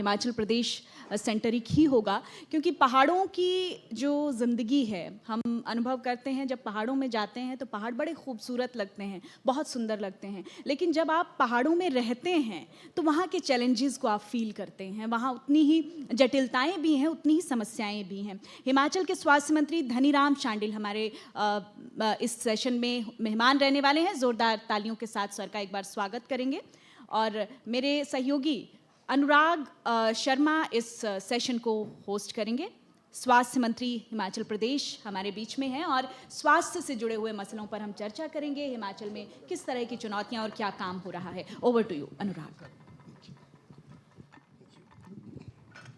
Himachal Pradesh centric ही होगा, क्योंकि पहाड़ों की जो ज़िंदगी है हम अनुभव करते हैं। जब पहाड़ों में जाते हैं तो पहाड़ बड़े खूबसूरत लगते हैं, बहुत सुंदर लगते हैं, लेकिन जब आप पहाड़ों में रहते हैं तो वहाँ के चैलेंजेस को आप फील करते हैं। वहाँ उतनी ही जटिलताएं भी हैं, उतनी ही समस्याएं भी हैं। हिमाचल के स्वास्थ्य मंत्री धनीराम शांडिल हमारे इस सेशन में मेहमान रहने वाले हैं। ज़ोरदार तालियों के साथ सर का एक बार स्वागत करेंगे। और मेरे सहयोगी अनुराग शर्मा इस सेशन को होस्ट करेंगे। स्वास्थ्य मंत्री हिमाचल प्रदेश हमारे बीच में हैं और स्वास्थ्य से जुड़े हुए मसलों पर हम चर्चा करेंगे। हिमाचल में किस तरह की चुनौतियां और क्या काम हो रहा है। ओवर टू यू अनुराग।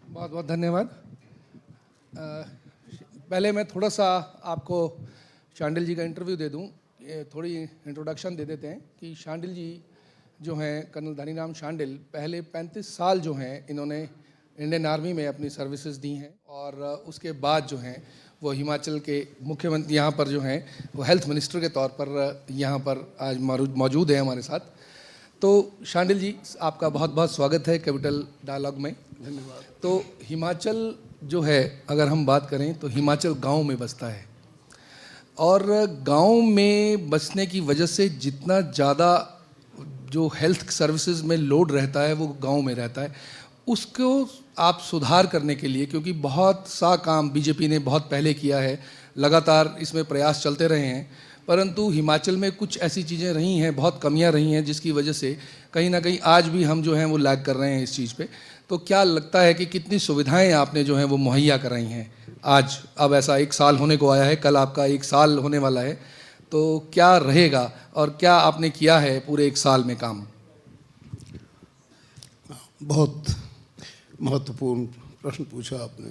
बहुत बहुत धन्यवाद। पहले मैं थोड़ा सा आपको शांडिल जी का इंटरव्यू दे दूं, थोड़ी इंट्रोडक्शन दे देते हैं कि शांडिल जी जो हैं, कर्नल धनीराम शांडिल, पहले 35 साल जो हैं इन्होंने इंडियन आर्मी में अपनी सर्विसेज दी हैं और उसके बाद जो हैं वो हिमाचल के मुख्यमंत्री यहाँ पर जो हैं वो हेल्थ मिनिस्टर के तौर पर यहाँ पर आज मौजूद हैं हमारे साथ। तो शांडिल जी, आपका बहुत बहुत स्वागत है कैपिटल डायलॉग में। धन्यवाद। तो हिमाचल जो है, अगर हम बात करें तो हिमाचल गाँव में बसता है और गाँव में बसने की वजह से जितना ज़्यादा जो हेल्थ सर्विसेज में लोड रहता है वो गांव में रहता है। उसको आप सुधार करने के लिए, क्योंकि बहुत सा काम बीजेपी ने बहुत पहले किया है, लगातार इसमें प्रयास चलते रहे हैं, परंतु हिमाचल में कुछ ऐसी चीज़ें रही हैं, बहुत कमियां रही हैं, जिसकी वजह से कहीं ना कहीं आज भी हम जो हैं वो लैग कर रहे हैं इस चीज़ पे। तो क्या लगता है कि कितनी सुविधाएँ आपने जो हैं वो मुहैया कराई हैं आज? अब ऐसा 1 साल होने को आया है, कल आपका 1 साल होने वाला है, तो क्या रहेगा और क्या आपने किया है पूरे 1 साल में काम? बहुत महत्वपूर्ण प्रश्न पूछा आपने।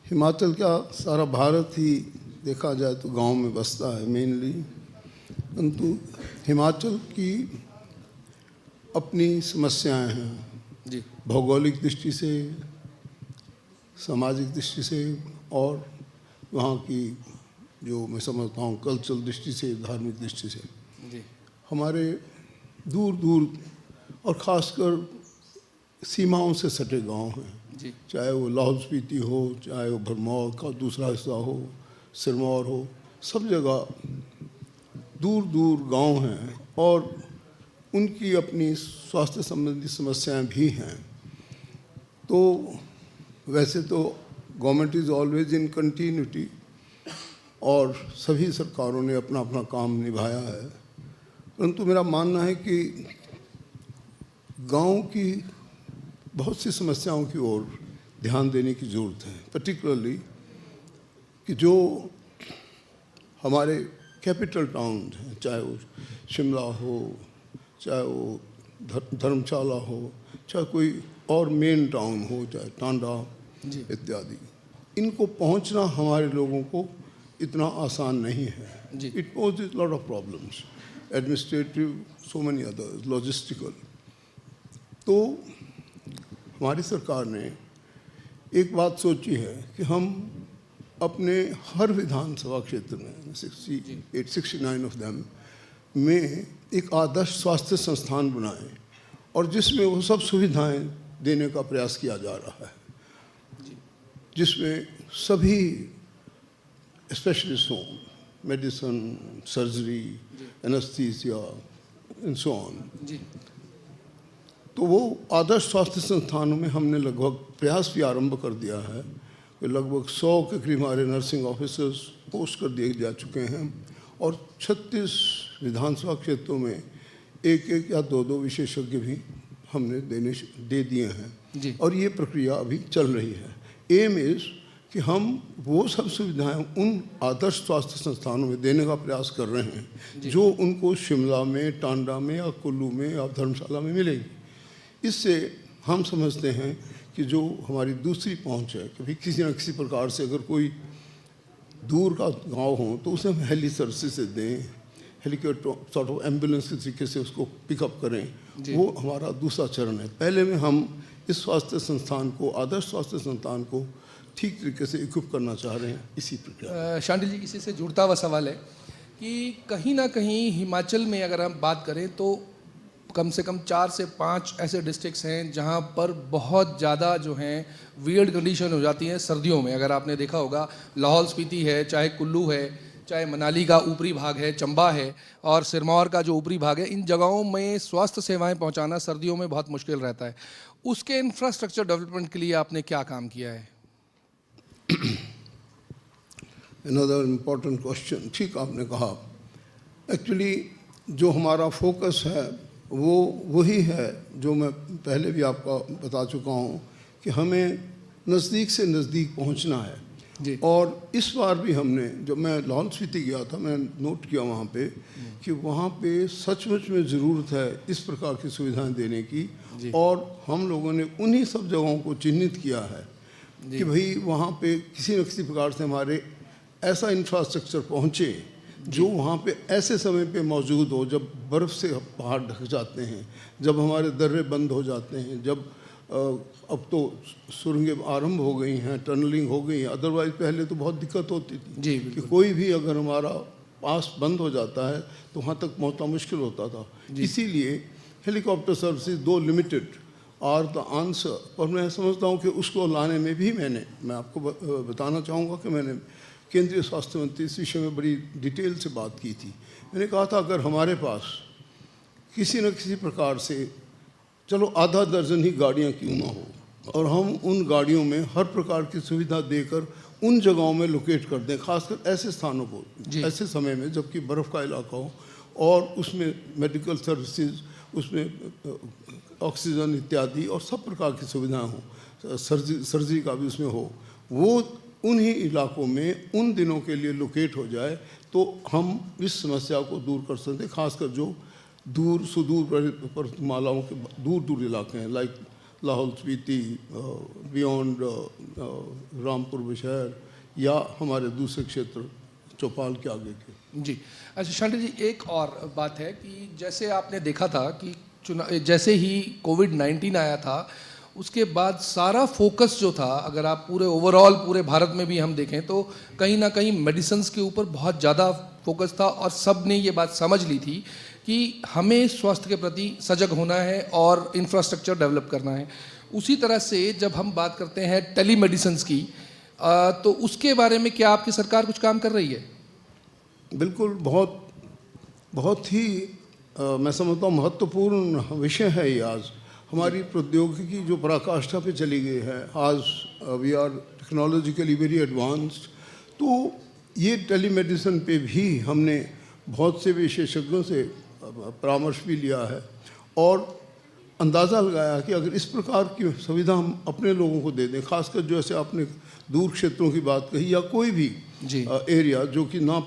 हिमाचल का सारा भारत ही देखा जाए तो गांव में बसता है मेनली, परंतु हिमाचल की अपनी समस्याएं हैं जी, भौगोलिक दृष्टि से, सामाजिक दृष्टि से और वहाँ की जो मैं समझता हूँ कल्चरल दृष्टि से, धार्मिक दृष्टि से जी। हमारे दूर दूर और ख़ासकर सीमाओं से सटे गांव हैं जी, चाहे वो लाहौल स्पीति हो, चाहे वो भरमौर का दूसरा हिस्सा हो, सिरमौर हो, सब जगह दूर दूर गांव हैं और उनकी अपनी स्वास्थ्य संबंधी समस्याएं भी हैं। तो वैसे तो government is always in continuity और सभी सरकारों ने अपना अपना काम निभाया है, परंतु मेरा मानना है कि गांव की बहुत सी समस्याओं की ओर ध्यान देने की ज़रूरत है। पर्टिकुलरली कि जो हमारे कैपिटल टाउन हैं, चाहे वो शिमला हो, चाहे वो धर्मशाला हो, चाहे कोई और मेन टाउन हो, चाहे टांडा इत्यादि, इनको पहुंचना हमारे लोगों को इतना आसान नहीं है। It poses lot of problems, administrative, so many others, logistical. तो हमारी सरकार ने एक बात सोची है कि हम अपने हर विधानसभा क्षेत्र में 69 ऑफ देम में एक आदर्श स्वास्थ्य संस्थान बनाएं और जिसमें वो सब सुविधाएं देने का प्रयास किया जा रहा है, जिसमें सभी स्पेशलिस्ट हों, medicine, surgery, anaesthesia and so on. तो वो आदर्श स्वास्थ्य संस्थानों में हमने लगभग प्रयास भी आरंभ कर दिया है कि लगभग 100 के करीब हमारे नर्सिंग ऑफिसर्स पोस्ट कर दिए जा चुके हैं और 36 विधानसभा क्षेत्रों में 1-1 या 2-2 विशेषज्ञ भी हमने दे दिए हैं और ये प्रक्रिया अभी चल रही है। एम इज़ कि हम वो सब सुविधाएं उन आदर्श स्वास्थ्य संस्थानों में देने का प्रयास कर रहे हैं जो उनको शिमला में, टांडा में या कुल्लू में या धर्मशाला में मिलेगी। इससे हम समझते हैं कि जो हमारी दूसरी पहुंच है, कभी किसी न किसी प्रकार से अगर कोई दूर का गांव हो तो उसे हम हेली सर्विसेज दें, हेलीकॉप्टर सॉर्ट ऑफ एम्बुलेंस के तरीके से उसको पिकअप करें, वो हमारा दूसरा चरण है। पहले में हम इस स्वास्थ्य संस्थान को, आदर्श स्वास्थ्य संस्थान को ठीक तरीके से इक्विप करना चाह रहे हैं। इसी प्रक्रिया शांडिल जी, इसी से जुड़ता हुआ सवाल है कि कहीं ना कहीं हिमाचल में अगर हम बात करें तो कम से कम 4 से 5 ऐसे डिस्ट्रिक्ट्स हैं जहां पर बहुत ज़्यादा जो हैं वियर्ड कंडीशन हो जाती हैं सर्दियों में। अगर आपने देखा होगा, लाहौल स्पीति है, चाहे कुल्लू है, चाहे मनाली का ऊपरी भाग है, चंबा है, और सिरमौर का जो ऊपरी भाग है, इन जगहों में स्वास्थ्य सेवाएं पहुंचाना सर्दियों में बहुत मुश्किल रहता है। उसके इंफ्रास्ट्रक्चर डेवलपमेंट के लिए आपने क्या काम किया है? Another important question, ठीक आपने कहा। एक्चुअली जो हमारा फोकस है वो वही है जो मैं पहले भी आपको बता चुका हूँ कि हमें नज़दीक से नज़दीक पहुँचना है जी। और इस बार भी हमने, जब मैं लाहौल स्पीति गया था, मैं नोट किया वहाँ पे कि वहाँ पे सचमुच में ज़रूरत है इस प्रकार की सुविधाएं देने की, और हम लोगों ने उन्हीं सब जगहों को चिन्हित किया है कि भाई वहाँ पे किसी न किसी प्रकार से हमारे ऐसा इंफ्रास्ट्रक्चर पहुँचे जो वहाँ पे ऐसे समय पे मौजूद हो जब बर्फ़ से पहाड़ ढक जाते हैं, जब हमारे दर्रे बंद हो जाते हैं, जब अब तो सुरंगें आरंभ हो गई हैं, टनलिंग हो गई है। अदरवाइज़ पहले तो बहुत दिक्कत होती थी जी, कि कोई भी अगर हमारा पास बंद हो जाता है तो वहाँ तक पहुँचना मुश्किल होता था। इसीलिए हेलीकॉप्टर सर्विसेज दो लिमिटेड आर द आंसर। और मैं समझता हूँ कि उसको लाने में भी मैं आपको बताना चाहूँगा कि मैंने केंद्रीय स्वास्थ्य मंत्री इस विषय में बड़ी डिटेल से बात की थी। मैंने कहा था अगर हमारे पास किसी न किसी प्रकार से चलो आधा दर्जन ही गाड़ियाँ क्यों ना हो, और हम उन गाड़ियों में हर प्रकार की सुविधा देकर उन जगहों में लोकेट कर दें, खासकर ऐसे स्थानों को, ऐसे समय में जबकि बर्फ़ का इलाका हो और उसमें मेडिकल सर्विसेज, उसमें ऑक्सीजन इत्यादि और सब प्रकार की सुविधाएं हों, सर्जरी का भी उसमें हो, वो उन्हीं इलाकों में उन दिनों के लिए लोकेट हो जाए तो हम इस समस्या को दूर कर सकते हैं। खासकर जो दूर सुदूर पर्वतमालाओं के दूर इलाके हैं, लाइक लाहौल स्पीति, बियॉन्ड रामपुर बुशहर, या हमारे दूसरे क्षेत्र चौपाल के आगे के। जी। अच्छा शांडिल जी, एक और बात है कि जैसे आपने देखा था कि जैसे ही कोविड-19 आया था उसके बाद सारा फोकस जो था, अगर आप पूरे ओवरऑल पूरे भारत में भी हम देखें तो कहीं ना कहीं मेडिसिन्स के ऊपर बहुत ज़्यादा फोकस था, और सब ने ये बात समझ ली थी कि हमें स्वास्थ्य के प्रति सजग होना है और इंफ्रास्ट्रक्चर डेवलप करना है। उसी तरह से जब हम बात करते हैं टेलीमेडिसिन्स की, तो उसके बारे में क्या आपकी सरकार कुछ काम कर रही है? बिल्कुल, बहुत ही मैं समझता हूँ महत्वपूर्ण विषय है ये। आज हमारी प्रौद्योगिकी जो पराकाष्ठा पे चली गई है, आज we are technologically very advanced, तो ये टेलीमेडिसिन पे भी हमने बहुत से विशेषज्ञों से परामर्श भी लिया है और अंदाज़ा लगाया कि अगर इस प्रकार की सुविधा हम अपने लोगों को दे दें, खासकर जो ऐसे आपने दूर क्षेत्रों की बात कही, या कोई भी एरिया जो कि ना,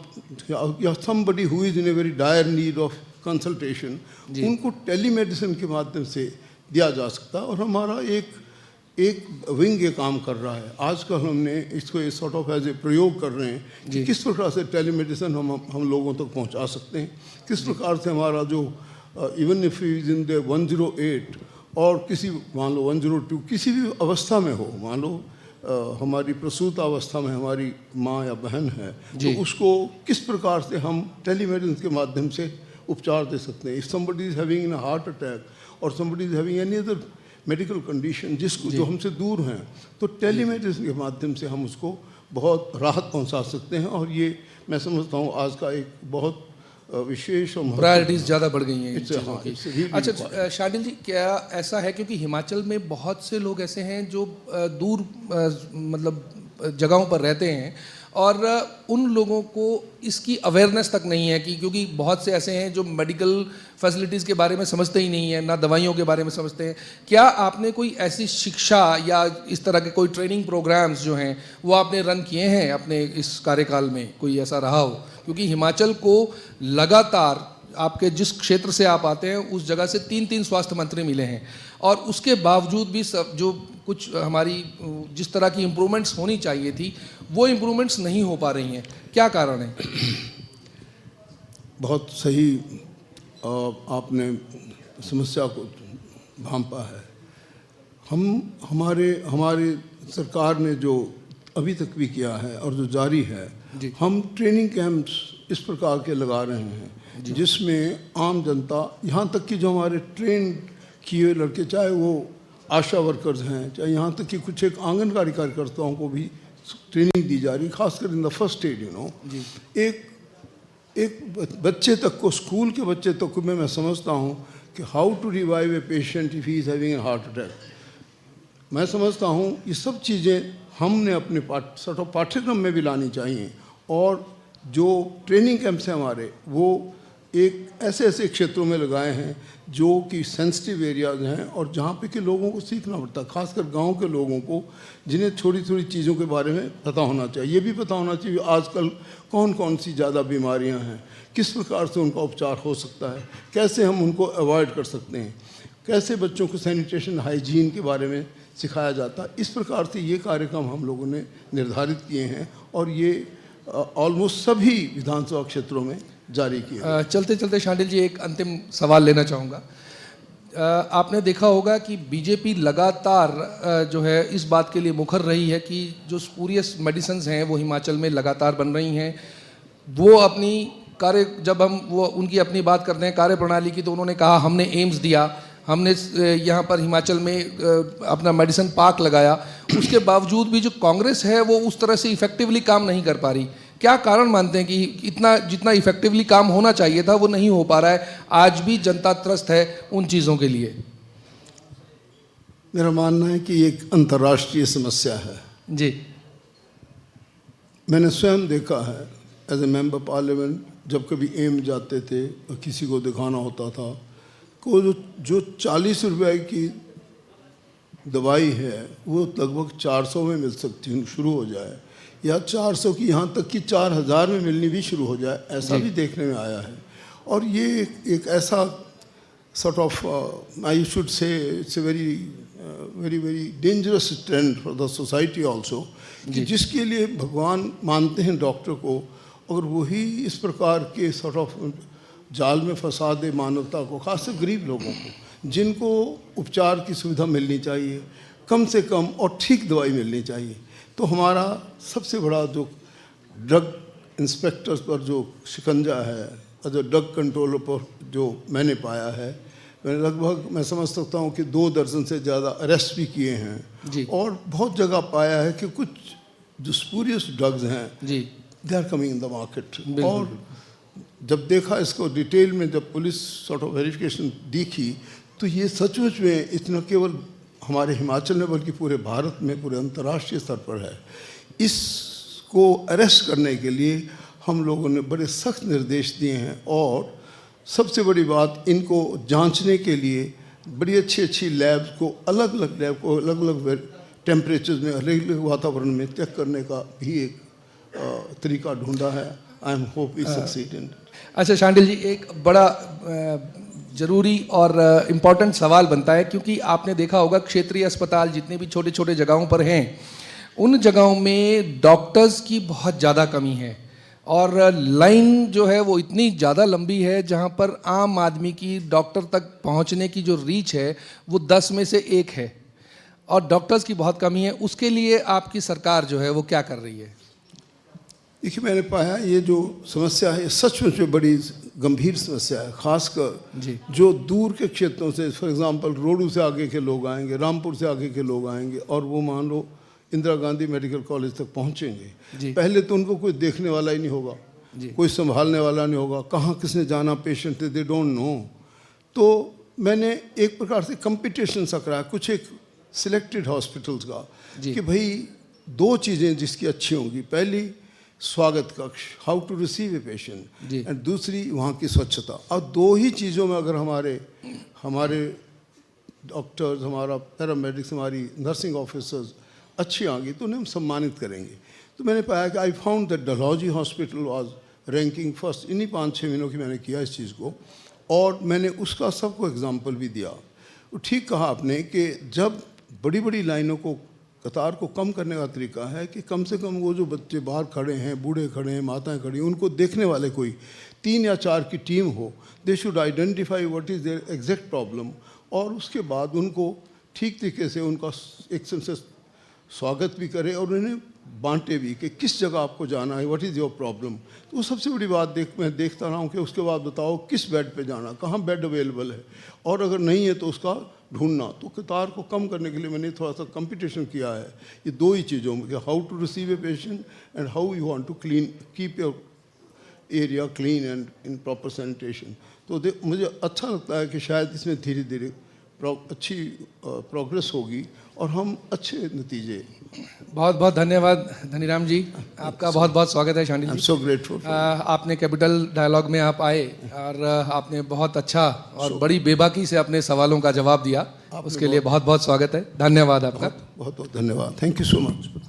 या somebody who is in a very dire need of consultation, उनको टेलीमेडिसिन के माध्यम से दिया जा सकता है। और हमारा एक विंग ये काम कर रहा है। आजकल हमने इसको इस सॉर्ट ऑफ एज ए प्रयोग कर रहे हैं कि किस प्रकार से टेलीमेडिसिन हम लोगों तक पहुंचा सकते हैं, किस प्रकार से हमारा जो even if is in the 108 और किसी मान लो 102 किसी भी अवस्था में हो, मान लो हमारी प्रसूत अवस्था में हमारी माँ या बहन है, तो उसको किस प्रकार से हम टेलीमेडिसिन के माध्यम से उपचार दे सकते हैं। If somebody is having a heart attack और somebody is having any other medical condition जिसको जो हमसे दूर हैं, तो टेलीमेडिसिन के माध्यम से हम उसको बहुत राहत पहुंचा सकते हैं। और ये मैं समझता हूँ आज का एक बहुत विशेष और प्रायोरिटीज़ ज़्यादा बढ़ गई हैं इन चीज़ों की। अच्छा शांडिल जी, क्या ऐसा है, क्योंकि हिमाचल में बहुत से लोग ऐसे हैं जो दूर मतलब जगहों पर रहते हैं और उन लोगों को इसकी अवेयरनेस तक नहीं है, कि क्योंकि बहुत से ऐसे हैं जो मेडिकल फैसिलिटीज़ के बारे में समझते ही नहीं है, ना दवाइयों के बारे में समझते हैं। क्या आपने कोई ऐसी शिक्षा या इस तरह के कोई ट्रेनिंग प्रोग्राम्स जो हैं वो आपने रन किए हैं अपने इस कार्यकाल में, कोई ऐसा रहा हो? क्योंकि हिमाचल को लगातार आपके जिस क्षेत्र से आप आते हैं उस जगह से 3 स्वास्थ्य मंत्री मिले हैं, और उसके बावजूद भी सब जो कुछ हमारी जिस तरह की इम्प्रूवमेंट्स होनी चाहिए थी वो इम्प्रूवमेंट्स नहीं हो पा रही हैं। क्या कारण है? बहुत सही आपने समस्या को भांपा है। हमारे सरकार ने जो अभी तक भी किया है और जो जारी है, हम ट्रेनिंग कैंप्स इस प्रकार के लगा रहे हैं जिसमें आम जनता, यहाँ तक कि जो हमारे ट्रेन किए हुए लड़के, चाहे वो आशा वर्कर्स हैं, चाहे यहाँ तक कि कुछ एक आंगनबाड़ी कार्यकर्ताओं को भी ट्रेनिंग दी जा रही, खासकर in the first aid, you know. एक बच्चे तक को, स्कूल के बच्चे तक को मैं समझता हूँ कि how to revive a patient if he is having a heart attack. मैं समझता हूँ ये सब चीज़ें हमने अपने पाठ्यक्रम में भी लानी चाहिए। और जो ट्रेनिंग कैंप्स हैं हमारे, वो एक ऐसे क्षेत्रों में लगाए हैं जो कि सेंसिटिव एरियाज हैं और जहाँ पे कि लोगों को सीखना पड़ता है, खासकर गांव के लोगों को, जिन्हें थोड़ी थोड़ी चीज़ों के बारे में पता होना चाहिए। ये भी पता होना चाहिए आजकल कौन कौन सी ज़्यादा बीमारियां हैं, किस प्रकार से उनका उपचार हो सकता है, कैसे हम उनको अवॉइड कर सकते हैं, कैसे बच्चों को सैनिटेशन हाइजीन के बारे में सिखाया जाता है। इस प्रकार से ये कार्यक्रम हम लोगों ने निर्धारित किए हैं और ये ऑलमोस्ट सभी विधानसभा क्षेत्रों में जारी किए। चलते चलते शांडिल जी एक अंतिम सवाल लेना चाहूँगा। आपने देखा होगा कि बीजेपी लगातार जो है इस बात के लिए मुखर रही है कि जो स्पूरियस मेडिसिन्स हैं वो हिमाचल में लगातार बन रही हैं। वो अपनी जब हम वो उनकी अपनी बात करते हैं कार्य प्रणाली की, तो उन्होंने कहा हमने एम्स दिया, हमने यहाँ पर हिमाचल में अपना मेडिसिन पार्क लगाया। उसके बावजूद भी जो कांग्रेस है वो उस तरह से इफेक्टिवली काम नहीं कर पा रही। क्या कारण मानते हैं कि इतना जितना इफेक्टिवली काम होना चाहिए था वो नहीं हो पा रहा है? आज भी जनता त्रस्त है उन चीज़ों के लिए। मेरा मानना है कि एक अंतर्राष्ट्रीय समस्या है जी। मैंने स्वयं देखा है एज ए मेंबर पार्लियामेंट, जब कभी एम जाते थे और किसी को दिखाना होता था को जो 40 रुपए की दवाई है वो लगभग 400 में मिल सकती शुरू हो जाए, या 400 की यहाँ तक कि 4000 में मिलनी भी शुरू हो जाए, ऐसा भी देखने में आया है। और ये एक ऐसा sort of I should say it's a very dangerous trend for the society also, कि जिसके लिए भगवान मानते हैं डॉक्टर को, अगर वही इस प्रकार के sort of जाल में फंसा दे मानवता को, खासकर गरीब लोगों को जिनको उपचार की सुविधा मिलनी चाहिए, कम से कम और ठीक दवाई मिलनी चाहिए। तो हमारा सबसे बड़ा जो ड्रग इंस्पेक्टर्स पर जो शिकंजा है और जो ड्रग कंट्रोलर पर जो मैंने पाया है, मैंने लगभग मैं समझ सकता हूँ कि 2 दर्जन से ज़्यादा अरेस्ट भी किए हैं। और बहुत जगह पाया है कि कुछ जो स्पूरियस ड्रग्स हैं they are coming in the market. और जब देखा इसको डिटेल में, जब पुलिस सॉर्ट ऑफ वेरिफिकेशन देखी, तो ये सचमुच में इतना केवल हमारे हिमाचल में बल्कि पूरे भारत में, पूरे अंतर्राष्ट्रीय स्तर पर है। इसको अरेस्ट करने के लिए हम लोगों ने बड़े सख्त निर्देश दिए हैं। और सबसे बड़ी बात, इनको जांचने के लिए बड़ी अच्छी लैब को, अलग अलग टेम्परेचर में, अलग अलग वातावरण में चेक करने का भी एक तरीका ढूंढा है। I am hope we succeed in. अच्छा शांडिल जी, एक बड़ा ज़रूरी और इम्पॉर्टेंट सवाल बनता है, क्योंकि आपने देखा होगा क्षेत्रीय अस्पताल जितने भी छोटे छोटे जगहों पर हैं, उन जगहों में डॉक्टर्स की बहुत ज़्यादा कमी है और लाइन जो है वो इतनी ज़्यादा लंबी है, जहाँ पर आम आदमी की डॉक्टर तक पहुँचने की जो रीच है वो 10 में से 1 है और डॉक्टर्स की बहुत कमी है। उसके लिए आपकी सरकार जो है वो क्या कर रही है? देखिए, मैंने पाया ये जो समस्या है सचमुच में बड़ी गंभीर समस्या है, खासकर जो दूर के क्षेत्रों से, फॉर एग्जांपल रोडू से आगे के लोग आएंगे, रामपुर से आगे के लोग आएंगे और वो मान लो इंदिरा गांधी मेडिकल कॉलेज तक पहुंचेंगे। पहले तो उनको कोई देखने वाला ही नहीं होगा, कोई संभालने वाला नहीं होगा, कहाँ किसने जाना पेशेंट दे डोंट नो। तो मैंने एक प्रकार से कंपटीशन सा कराया कुछ एक सिलेक्टेड हॉस्पिटल्स का कि भाई 2 चीज़ें जिसकी अच्छी होंगी, पहली स्वागत कक्ष, how to receive a patient, and दूसरी वहाँ की स्वच्छता। और 2 ही चीज़ों में अगर हमारे डॉक्टर्स, हमारा पैरामेडिक्स, हमारी नर्सिंग ऑफिसर्स अच्छी आ गई तो उन्हें हम सम्मानित करेंगे। तो मैंने पाया कि I found that Dalhousie hospital was ranking first. इन्हीं 5-6 महीनों की मैंने किया इस चीज़ को और मैंने उसका सबको एग्जाम्पल भी दिया। तो ठीक कहा आपने कि जब बड़ी बड़ी लाइनों को, कतार को कम करने का तरीका है कि कम से कम वो जो बच्चे बाहर खड़े हैं, बूढ़े खड़े हैं, माताएं खड़ी हैं, उनको देखने वाले कोई 3 या 4 की टीम हो। They should identify what is their exact problem और उसके बाद उनको ठीक तरीके से उनका एक से स्वागत भी करे और उन्हें बांटे भी कि किस जगह आपको जाना है, व्हाट इज़ योर प्रॉब्लम। तो वो सबसे बड़ी बात मैं देखता रहा हूँ कि उसके बाद बताओ किस बेड पे जाना, कहाँ बेड अवेलेबल है, और अगर नहीं है तो उसका ढूंढना। तो कतार को कम करने के लिए मैंने थोड़ा सा कंपटीशन किया है ये दो ही चीज़ों में, कि how to receive a patient and how you want to clean keep your area clean and in proper sanitation. तो मुझे अच्छा लगता है कि शायद इसमें धीरे धीरे अच्छी प्रोग्रेस होगी और हम अच्छे नतीजे। बहुत बहुत धन्यवाद धनीराम जी, आपका बहुत बहुत स्वागत है शांडिल जी। So grateful. आपने कैपिटल डायलॉग में आप आए और आपने बहुत अच्छा और बड़ी बेबाकी से अपने सवालों का जवाब दिया, उसके लिए बहुत बहुत स्वागत है। धन्यवाद आपका। बहुत बहुत धन्यवाद। Thank you so much.